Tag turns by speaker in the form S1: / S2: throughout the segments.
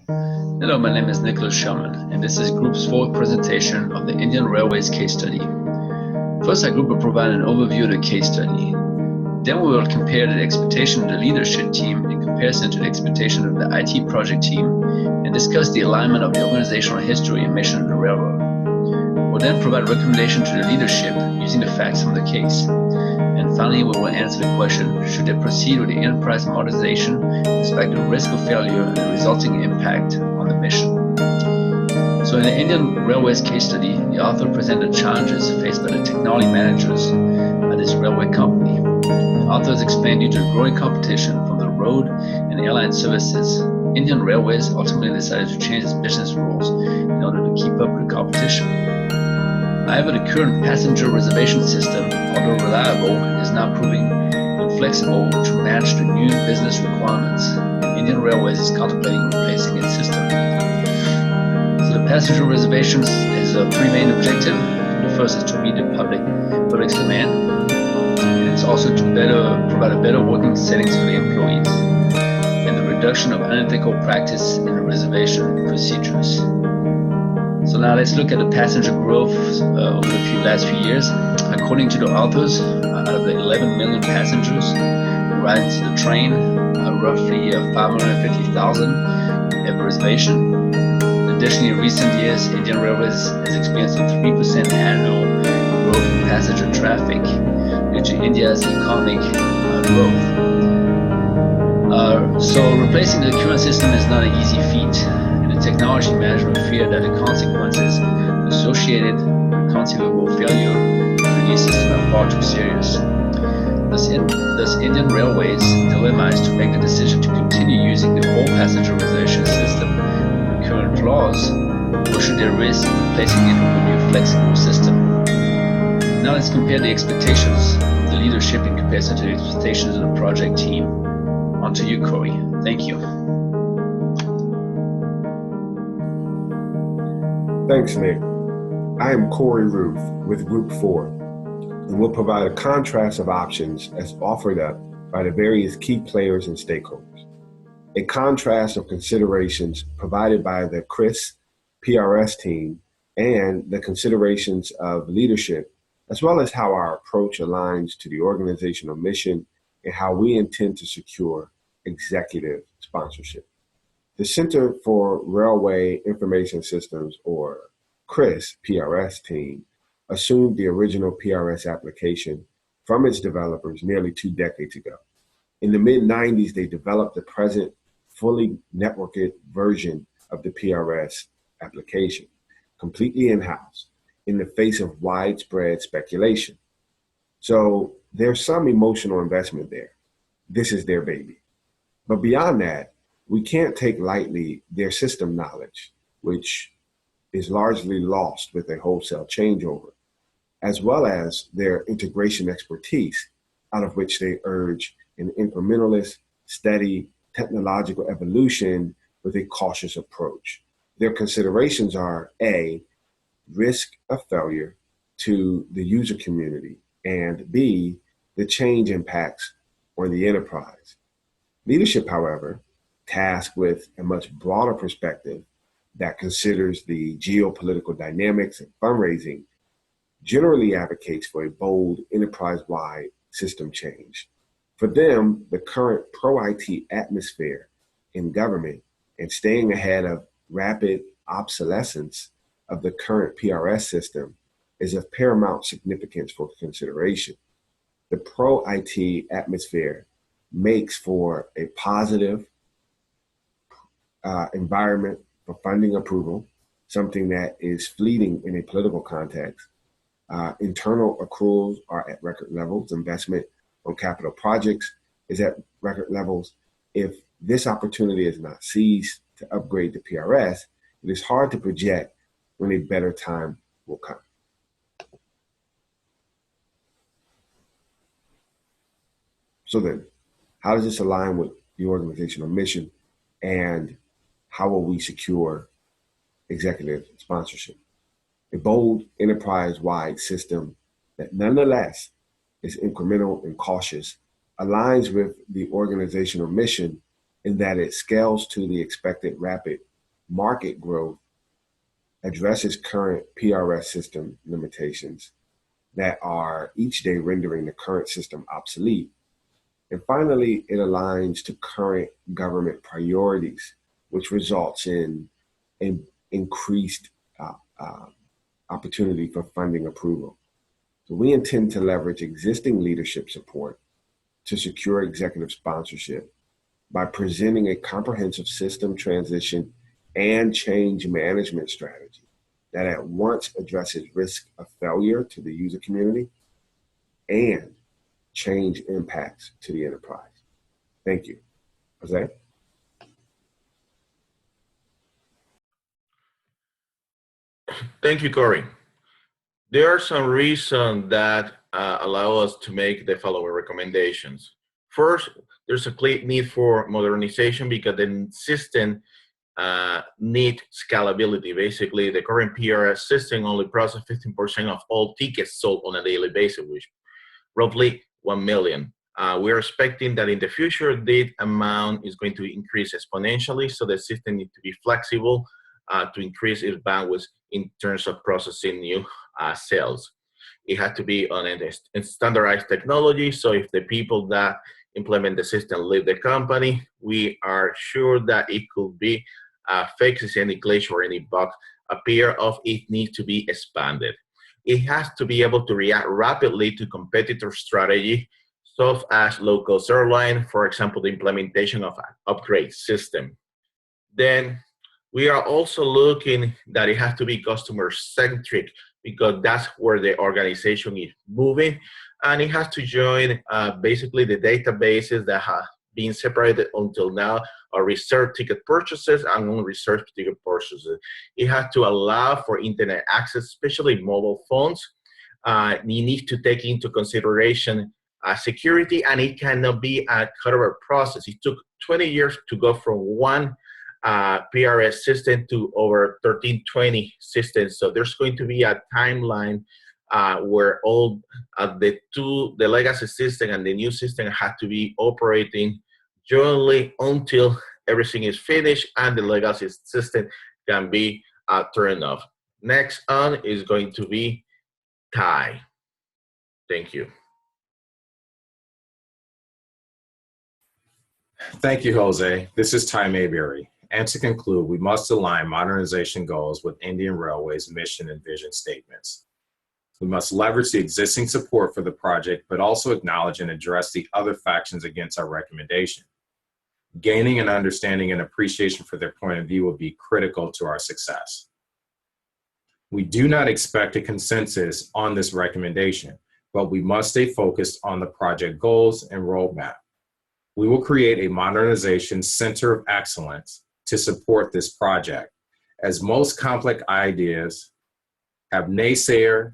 S1: Hello, my name is Nicholas Sherman, and this is Group's fourth presentation of the Indian Railways case study. First, our group will provide an overview of the case study. Then we will compare the expectation of the leadership team in comparison to the expectation of the IT project team and discuss the alignment of the organizational history and mission of the railroad. We'll then provide recommendations to the leadership using the facts from the case. And finally, we will answer the question, should they proceed with the enterprise modernization despite the risk of failure and the resulting impact on the mission? So in the Indian Railways case study, the author presented challenges faced by the technology managers at this railway company. The authors explained due to the growing competition from the road and airline services, Indian Railways ultimately decided to change its business rules in order to keep up with the competition. However, the current passenger reservation system, although reliable, is now proving inflexible to match the new business requirements. Indian Railways is contemplating replacing its system. So the passenger reservations is three main objectives. The first is to meet the public's demand, and it's also to provide a better working settings for the employees, and the reduction of unethical practice in the reservation procedures. So now let's look at the passenger growth over the last few years. According to the authors, out of the 11 million passengers who ride into the train, roughly 550,000 have a reservation. Additionally, in recent years, Indian Railways has experienced a 3% annual growth in passenger traffic due to India's economic growth. So replacing the current system is not an easy feat. Technology management fear that the consequences associated with conceivable failure of the new system are far too serious. Thus, Indian Railways' dilemma is to make the decision to continue using the old passenger reservation system with current flaws, or should they risk replacing it with a new flexible system? Now let's compare the expectations of the leadership in comparison to the expectations of the project team. On to you, Corey. Thank you.
S2: Thanks, Nick. I am Corey Ruth with Group 4, and we'll provide a contrast of options as offered up by the various key players and stakeholders. A contrast of considerations provided by the CRIS PRS team and the considerations of leadership, as well as how our approach aligns to the organizational mission and how we intend to secure executive sponsorship. The Center for Railway Information Systems, or CRIS PRS team, assumed the original PRS application from its developers nearly 2 decades ago. In the mid-90s, they developed the present fully networked version of the PRS application, completely in-house, in the face of widespread speculation. So there's some emotional investment there. This is their baby. But beyond that, we can't take lightly their system knowledge, which is largely lost with a wholesale changeover, as well as their integration expertise, out of which they urge an incrementalist, steady technological evolution with a cautious approach. Their considerations are A, risk of failure to the user community, and B, the change impacts on the enterprise. Leadership, however, tasked with a much broader perspective that considers the geopolitical dynamics and fundraising, generally advocates for a bold enterprise-wide system change. For them, the current pro-IT atmosphere in government and staying ahead of rapid obsolescence of the current PRS system is of paramount significance for consideration. The pro-IT atmosphere makes for a positive environment for funding approval, something that is fleeting in a political context. Internal accruals are at record levels. Investment on capital projects is at record levels. If this opportunity is not seized to upgrade the PRS, it is hard to project when a better time will come. So then, how does this align with the organizational mission, and how will we secure executive sponsorship? A bold enterprise-wide system that nonetheless is incremental and cautious aligns with the organizational mission in that it scales to the expected rapid market growth, addresses current PRS system limitations that are each day rendering the current system obsolete. And finally, it aligns to current government priorities, which results in an increased opportunity for funding approval. So we intend to leverage existing leadership support to secure executive sponsorship by presenting a comprehensive system transition and change management strategy that at once addresses risk of failure to the user community and change impacts to the enterprise. Thank you. Jose?
S3: Thank you, Corey. There are some reasons that allow us to make the following recommendations. First, there's a clear need for modernization because the system need scalability. Basically, the current PRS system only processes 15% of all tickets sold on a daily basis, which roughly 1 million. We're expecting that in the future, that amount is going to increase exponentially, so the system needs to be flexible to increase its bandwidth in terms of processing new sales. It has to be on a standardized technology, so if the people that implement the system leave the company, we are sure that it could be fixes any glitch or any bug appear of it needs to be expanded. It has to be able to react rapidly to competitor strategy, such as low-cost airline, for example, the implementation of an upgrade system. Then we are also looking that it has to be customer-centric because that's where the organization is moving, and it has to join basically the databases that have been separated until now are reserved ticket purchases and unreserved ticket purchases. It has to allow for internet access, especially mobile phones. You need to take into consideration security, and it cannot be a cut-over process. It took 20 years to go from one PRS system to over 1320 systems. So there's going to be a timeline where all the legacy system and the new system have to be operating jointly until everything is finished and the legacy system can be turned off. Next on is going to be Ty. Thank you.
S4: Thank you, Jose. This is Ty Mayberry. And to conclude, we must align modernization goals with Indian Railways' mission and vision statements. We must leverage the existing support for the project, but also acknowledge and address the other factions against our recommendation. Gaining an understanding and appreciation for their point of view will be critical to our success. We do not expect a consensus on this recommendation, but we must stay focused on the project goals and roadmap. We will create a modernization center of excellence to support this project, as most complex ideas have naysayers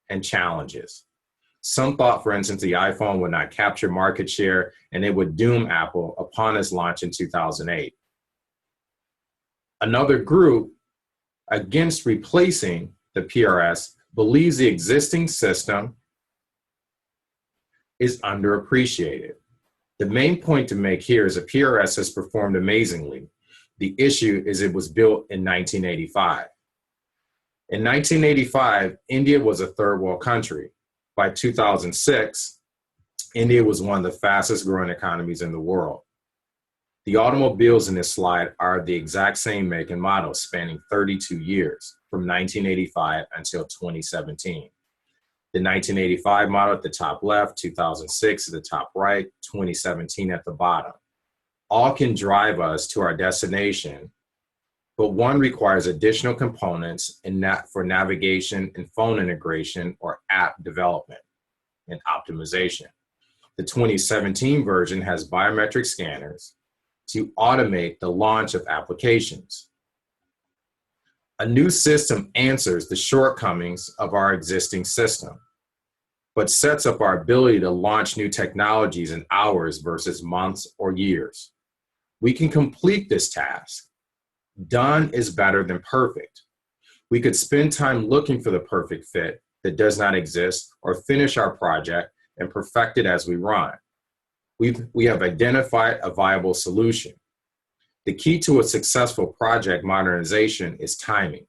S4: and challenges. Some thought, for instance, the iPhone would not capture market share and it would doom Apple upon its launch in 2008. Another group against replacing the PRS believes the existing system is underappreciated. The main point to make here is that PRS has performed amazingly. The issue is it was built in 1985. In 1985, India was a third world country. By 2006, India was one of the fastest growing economies in the world. The automobiles in this slide are the exact same make and model, spanning 32 years, from 1985 until 2017. The 1985 model at the top left, 2006 at the top right, 2017 at the bottom. All can drive us to our destination, but one requires additional components for navigation and phone integration or app development and optimization. The 2017 version has biometric scanners to automate the launch of applications. A new system answers the shortcomings of our existing system, but sets up our ability to launch new technologies in hours versus months or years. We can complete this task. Done is better than perfect. We could spend time looking for the perfect fit that does not exist, or finish our project and perfect it as we run. We have identified a viable solution. The key to a successful project modernization is timing.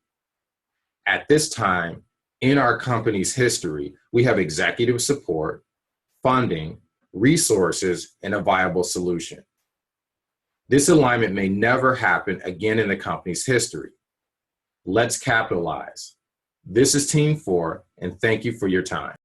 S4: At this time in our company's history, we have executive support, funding, resources, and a viable solution. This alignment may never happen again in the company's history. Let's capitalize. This is Team 4, and thank you for your time.